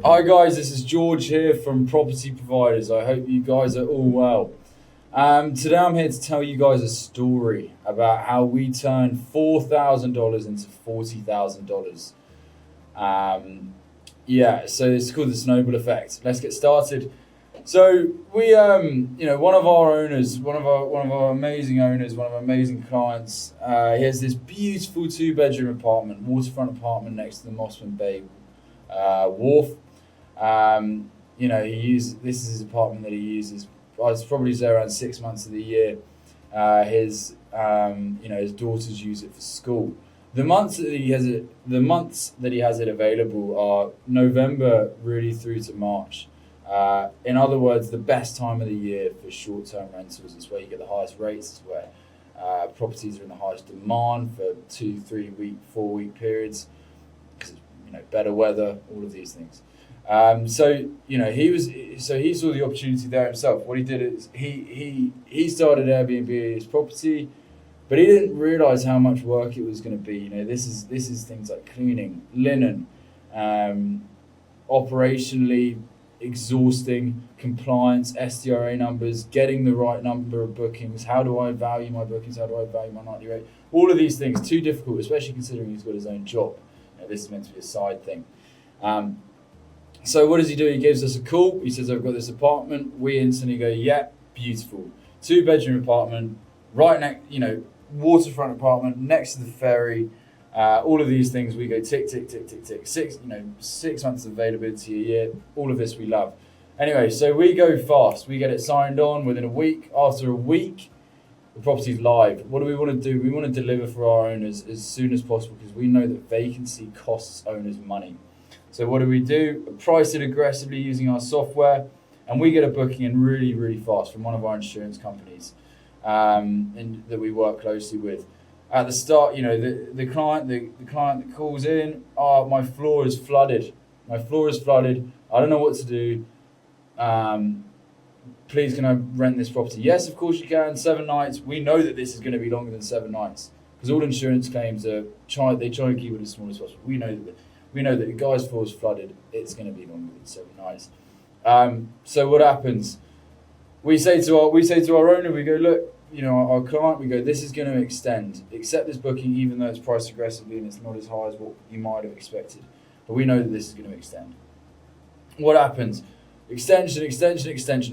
Hi guys, this is George here from Property Providers. I hope you guys are all well. Today I'm here to tell you guys a story about how we turned $4,000 into $40,000. So it's called the Snowball effect. Let's get started. So we, one of our owners, one of our amazing owners, one of our amazing clients, he has this beautiful 2-bedroom apartment, waterfront apartment next to the Mossman Bay wharf. This is his apartment that he uses. I was probably there around 6 months of the year. His daughters use it for school. The months that he has it available are November really through to March. In other words, the best time of the year for short-term rentals. It's where you get the highest rates. It's where properties are in the highest demand for 2, 3 week, 4-week periods. Because better weather, all of these things. He saw the opportunity there himself. What he did is he started Airbnb his property, but he didn't realize how much work it was going to be. This is things like cleaning, linen, operationally exhausting, compliance, SDRA numbers, getting the right number of bookings. How do I value my bookings? How do I value my nightly rate? All of these things, too difficult, especially considering he's got his own job. This is meant to be a side thing. So what does he do? He gives us a call. He says, I've got this apartment. We instantly go, yeah, beautiful. 2-bedroom apartment, right next, waterfront apartment, next to the ferry. All of these things, we go tick, tick, tick, tick, tick. 6 months of availability a year. All of this we love. Anyway, so we go fast. We get it signed on within a week. After a week, the property's live. What do we want to do? We want to deliver for our owners as soon as possible because we know that vacancy costs owners money. So what do? Price it aggressively using our software, and we get a booking in really, really fast from one of our insurance companies and that we work closely with. At the start, the client that calls in, my floor is flooded. I don't know what to do. Please, can I rent this property? Yes, of course you can. 7 nights. We know that this is going to be longer than 7 nights because all insurance claims they try to keep it as small as possible. We know that the guy's floor is flooded. It's going to be longer than 7 nights. So what happens? We say to our owner, we go, look, our client, we go, this is going to extend. Accept this booking, even though it's priced aggressively and it's not as high as what you might have expected. But we know that this is going to extend. What happens? Extension,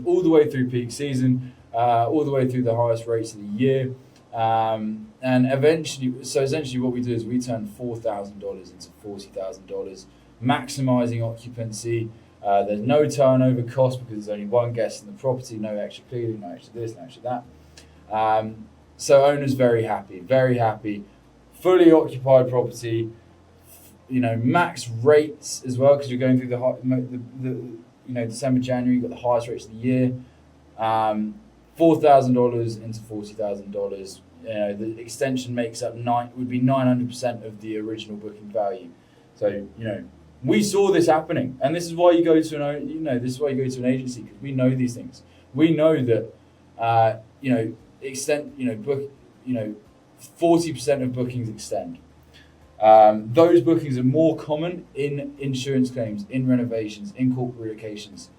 all the way through peak season, all the way through the highest rates of the year. And essentially what we do is we turn $4,000 into $40,000, maximizing occupancy. There's no turnover cost because there's only one guest in the property, no extra cleaning, no extra this, no extra that. So owners very happy, fully occupied property, max rates as well because you're going through the December, January, you've got the highest rates of the year. $4,000 into $40,000. The extension makes up would be 900% of the original booking value. So we saw this happening, and this is why you go to an agency because we know these things. We know that 40% of bookings extend. Those bookings are more common in insurance claims, in renovations, in corporate relocations,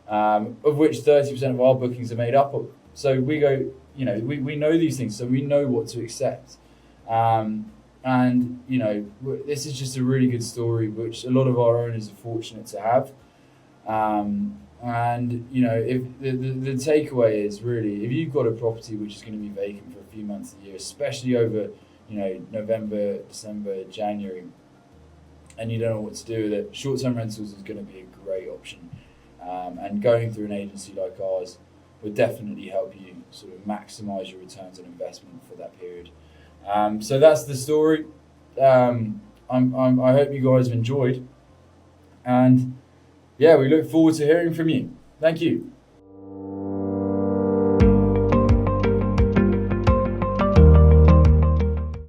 of which 30% of our bookings are made up of. So we go, we know these things, so we know what to accept. This is just a really good story, which a lot of our owners are fortunate to have. If the takeaway is really, if you've got a property which is going to be vacant for a few months of the year, especially over November, December, January, and you don't know what to do with it, short-term rentals is going to be a great option. And going through an agency like ours would definitely help you sort of maximize your returns on investment for that period. So that's the story. I hope you guys have enjoyed. And yeah, we look forward to hearing from you. Thank you.